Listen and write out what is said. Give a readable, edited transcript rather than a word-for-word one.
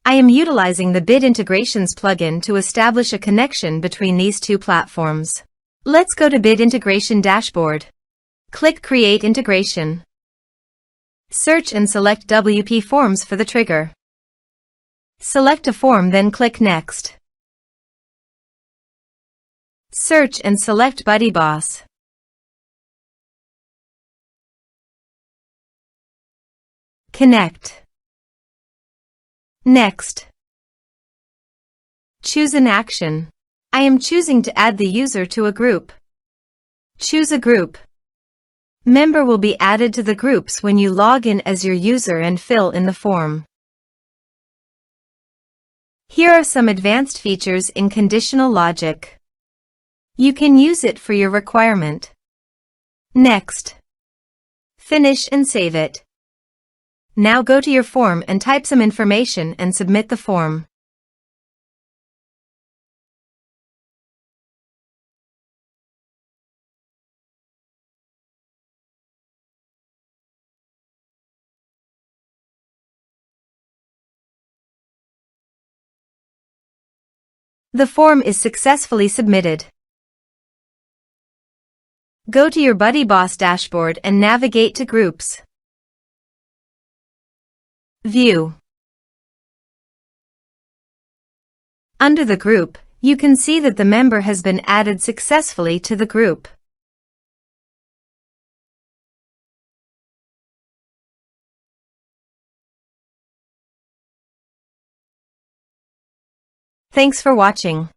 I am utilizing the Bit Integrations plugin to establish a connection between these two platforms. Let's go to Bit Integration Dashboard. Click Create Integration. Search and select WPForms for the trigger. Select a form, then click Next. Search and select BuddyBoss. Connect. Next. Choose an action. I am choosing to add the user to a group. Choose a group. Member will be added to the groups when you log in as your user and fill in the form. Here are some advanced features in conditional logic. You can use it for your requirement. Next. Finish and save it. Now go to your form and type some information and submit the form. The form is successfully submitted. Go to your BuddyBoss dashboard and navigate to Groups. View. Under the group, you can see that the member has been added successfully to the group. Thanks for watching.